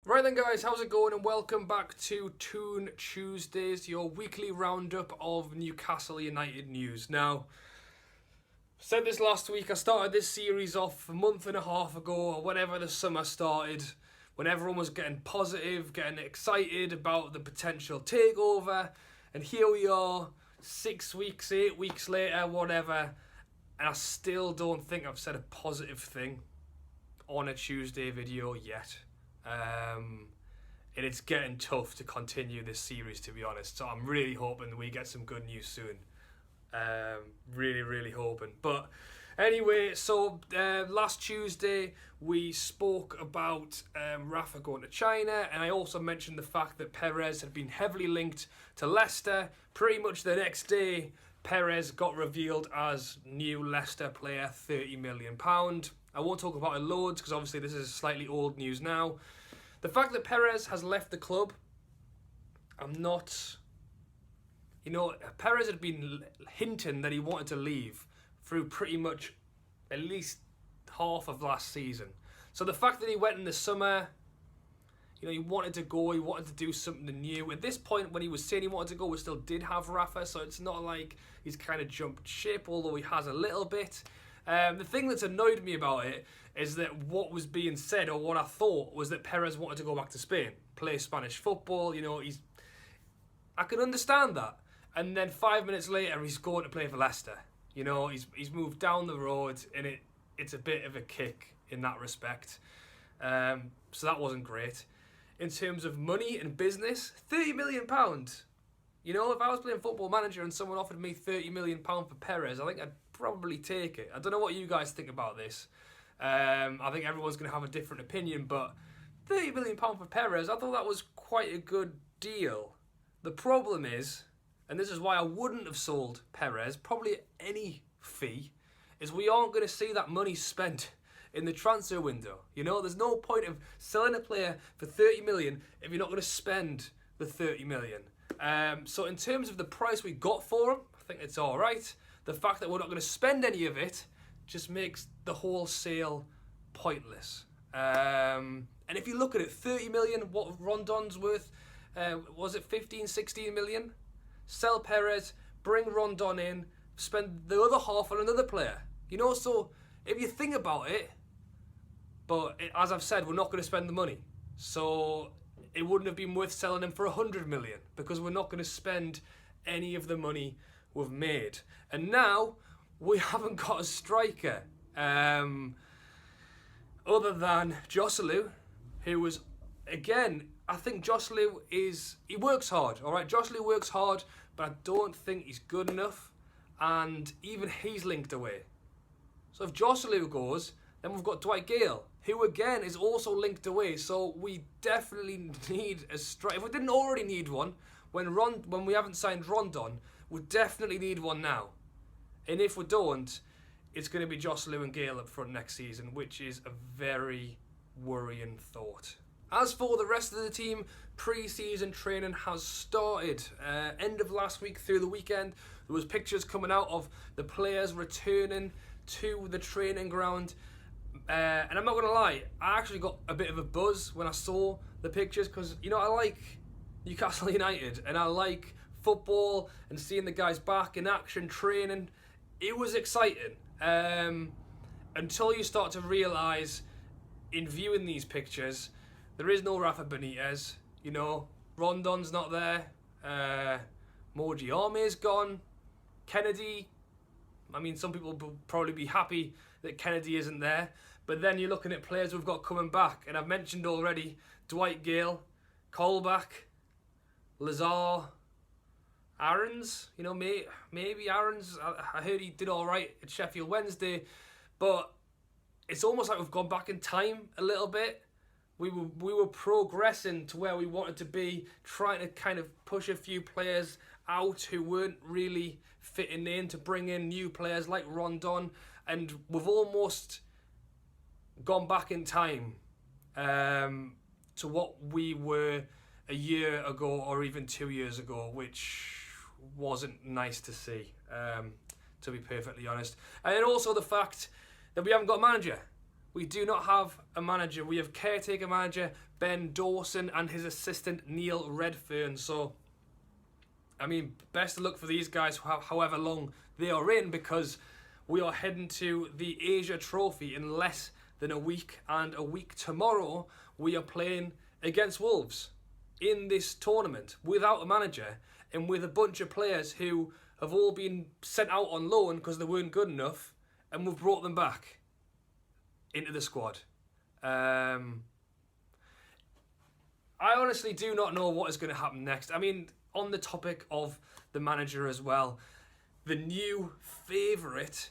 Right then guys, how's it going and welcome back to Toon Tuesdays, your weekly roundup of Newcastle United news. Now, said this last week, I started this series off a month and a half ago, or whenever the summer started, when everyone was getting positive, getting excited about the potential takeover, and here we are, 6 weeks, 8 weeks later, whatever, and I still don't think I've said a positive thing on a Tuesday video yet. And it's getting tough to continue this series, to be honest. So I'm really hoping that we get some good news soon. Really hoping. But anyway, so last Tuesday we spoke about Rafa going to China, and I also mentioned the fact that Perez had been heavily linked to Leicester. Pretty much the next day, Perez got revealed as new Leicester player, £30 million. I won't talk about it loads because obviously this is slightly old news now. The fact that Perez has left the club, I'm not... Perez had been hinting that he wanted to leave through pretty much at least half of last season. So the fact that he went in the summer, he wanted to go, he wanted to do something new. At this point, when he was saying he wanted to go, we still did have Rafa, so it's not like he's kind of jumped ship, although he has a little bit. The thing that's annoyed me about it is that what was being said, or what I thought, was that Perez wanted to go back to Spain, play Spanish football. I can understand that. And then 5 minutes later, he's going to play for Leicester. He's moved down the road, and it's a bit of a kick in that respect. So that wasn't great. In terms of money and business, £30 million. If I was playing Football Manager and someone offered me £30 million for Perez, I think I'd probably take it. I don't know what you guys think about this. I think everyone's going to have a different opinion, but £30 million for Perez, I thought that was quite a good deal. The problem is, and this is why I wouldn't have sold Perez, probably at any fee, is we aren't going to see that money spent in the transfer window. There's no point of selling a player for 30 million if you're not going to spend the 30 million. So in terms of the price we got for him, I think it's all right. The fact that we're not going to spend any of it just makes the whole sale pointless. And if you look at it, 30 million, what Rondon's worth, was it 15, 16 million? Sell Perez, bring Rondon in, spend the other half on another player. So if you think about it, but as I've said, we're not going to spend the money. So it wouldn't have been worth selling him for 100 million because we're not going to spend any of the money we've made. And now we haven't got a striker other than Joselu, who was, again, I think Joselu he works hard, all right? Joselu works hard, but I don't think he's good enough, and even he's linked away. So if Joselu goes, then we've got Dwight Gale, who again is also linked away. So we definitely need a striker. If we didn't already need one when we haven't signed Rondon, we definitely need one now. And if we don't, it's going to be Joselu and Gale up front next season, which is a very worrying thought. As for the rest of the team, pre-season training has started. End of last week through the weekend, there was pictures coming out of the players returning to the training ground. And I'm not going to lie, I actually got a bit of a buzz when I saw the pictures because, I like Newcastle United and I like football and seeing the guys back in action training. It was exciting until you start to realise in viewing these pictures, there is no Rafa Benitez. Rondon's not there. Moji Arme's gone. Kennedy, some people will probably be happy that Kennedy isn't there, but then you're looking at players we've got coming back, and I've mentioned already Dwight Gale, Colback, Lazar, Aarons. Maybe Aarons. I heard he did all right at Sheffield Wednesday, but it's almost like we've gone back in time a little bit. We were progressing to where we wanted to be, trying to kind of push a few players out who weren't really fitting in to bring in new players like Rondon, and we've almost gone back in time to what we were a year ago or even 2 years ago, which wasn't nice to see, to be perfectly honest. And then also the fact that we haven't got a manager. we do not have a manager. We have caretaker manager Ben Dawson and his assistant Neil Redfern. So, I mean, best of luck for these guys, however long they are in, because we are heading to the Asia Trophy in less than a week, and a week tomorrow we are playing against Wolves in this tournament without a manager and with a bunch of players who have all been sent out on loan because they weren't good enough, and we've brought them back into the squad. I honestly do not know what is going to happen next. I mean, on the topic of the manager as well, the new favourite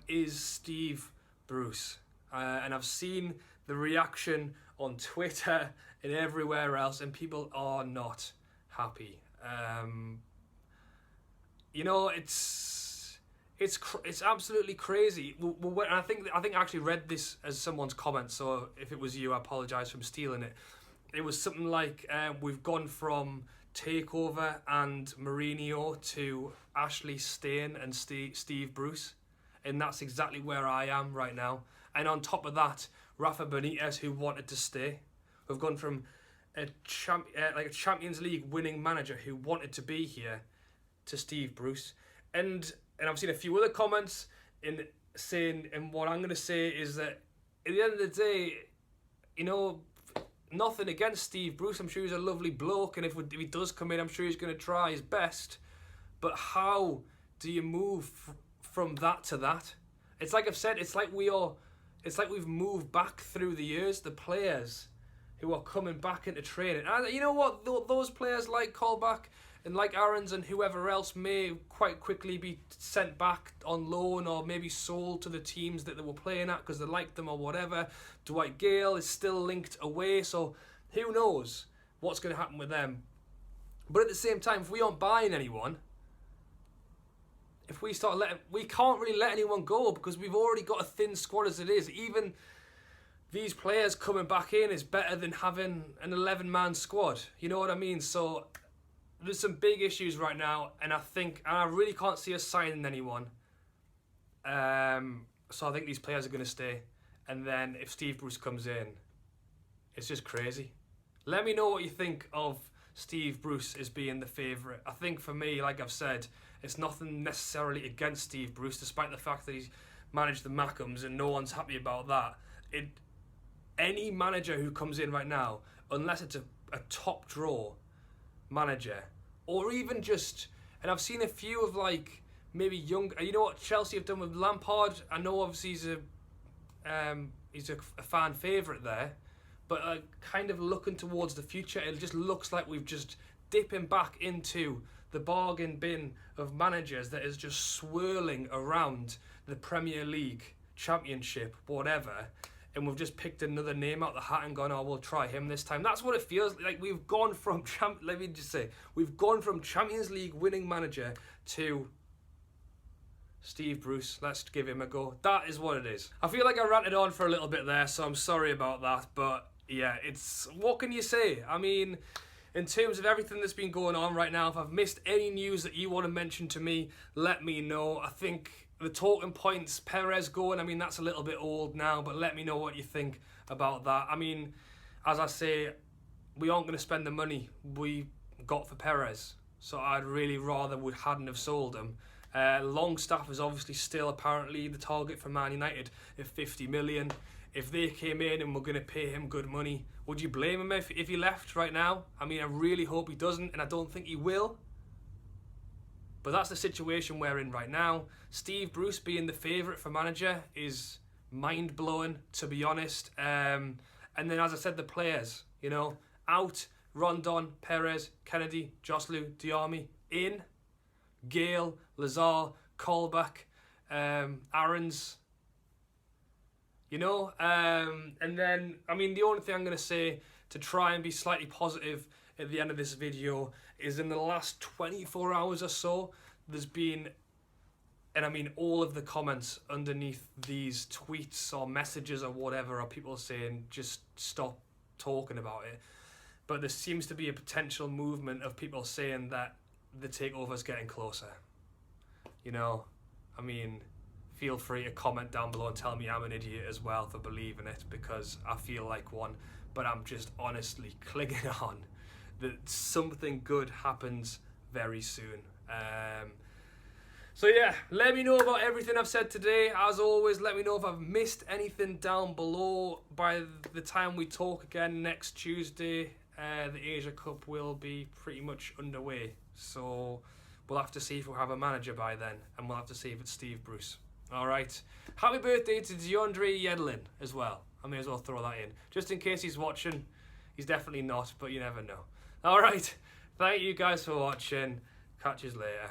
is Steve Bruce. And I've seen the reaction on Twitter and everywhere else, and people are not happy. You know, it's absolutely crazy. And I think I actually read this as someone's comment. So if it was you, I apologise for stealing it. It was something like, we've gone from Takeover and Mourinho to Ashley Stain and Steve Bruce, and that's exactly where I am right now. And on top of that, Rafa Benitez, who wanted to stay. We've gone from a Champions League winning manager who wanted to be here to Steve Bruce. And I've seen a few other comments in saying, and what I'm going to say is that at the end of the day, you know, nothing against Steve Bruce. I'm sure he's a lovely bloke, and if he does come in, I'm sure he's going to try his best. But how do you move from that to that? It's like I've said, it's like we've moved back through the years. The players who are coming back into training, and you know what, those players like Colback and like Aarons and whoever else may quite quickly be sent back on loan or maybe sold to the teams that they were playing at because they liked them or whatever. Dwight Gale is still linked away, so who knows what's going to happen with them. But at the same time, if we aren't buying anyone, if we start we can't really let anyone go because we've already got a thin squad as it is. Even these players coming back in is better than having an 11-man squad. You know what I mean? So there's some big issues right now, and I really can't see us signing anyone. So I think these players are going to stay. And then if Steve Bruce comes in, it's just crazy. Let me know what you think of Steve Bruce as being the favourite. I think for me, like I've said, it's nothing necessarily against Steve Bruce, despite the fact that he's managed the Mackhams and no one's happy about that. Any manager who comes in right now, unless it's a top draw manager, or even just, and I've seen a few of like maybe young, you know what Chelsea have done with Lampard. I know obviously he's a fan favourite there, but kind of looking towards the future, it just looks like we've just dipping back into the bargain bin of managers that is just swirling around the Premier League, Championship, whatever. And we've just picked another name out the hat and gone, oh, we'll try him this time. That's what it feels like. We've gone from we've gone from Champions League winning manager to Steve Bruce. Let's give him a go. That is what it is. I feel like I ranted on for a little bit there, so I'm sorry about that. But yeah, what can you say? I mean, in terms of everything that's been going on right now, if I've missed any news that you want to mention to me, let me know. I think the talking points, Perez going, I mean, that's a little bit old now, but let me know what you think about that. I mean, as I say, we aren't going to spend the money we got for Perez, so I'd really rather we hadn't have sold him. Longstaff is obviously still apparently the target for Man United at 50 million. If they came in and were going to pay him good money, would you blame him if he left right now? I mean, I really hope he doesn't, and I don't think he will. But that's the situation we're in right now. Steve Bruce being the favourite for manager is mind-blowing, to be honest. And then, as I said, the players, you know, out, Rondon, Perez, Kennedy, Joselu, Diarmi, in, Gale, Lazar, Colback, Aarons, you know. And then, I mean, the only thing I'm going to say to try and be slightly positive at the end of this video is in the last 24 hours or so, there's been, and I mean all of the comments underneath these tweets or messages or whatever are people saying just stop talking about it. But there seems to be a potential movement of people saying that the takeover's getting closer. You know, I mean, feel free to comment down below and tell me I'm an idiot as well for believing it, because I feel like one. But I'm just honestly clinging on that something good happens very soon. So yeah, let me know about everything I've said today. As always, let me know if I've missed anything down below. By the time we talk again next Tuesday, the Asia Cup will be pretty much underway. So we'll have to see if we'll have a manager by then, and we'll have to see if it's Steve Bruce. All right. Happy birthday to DeAndre Yedlin as well. I may as well throw that in, just in case he's watching. He's definitely not, but you never know. All right. Thank you guys for watching. Catch you later.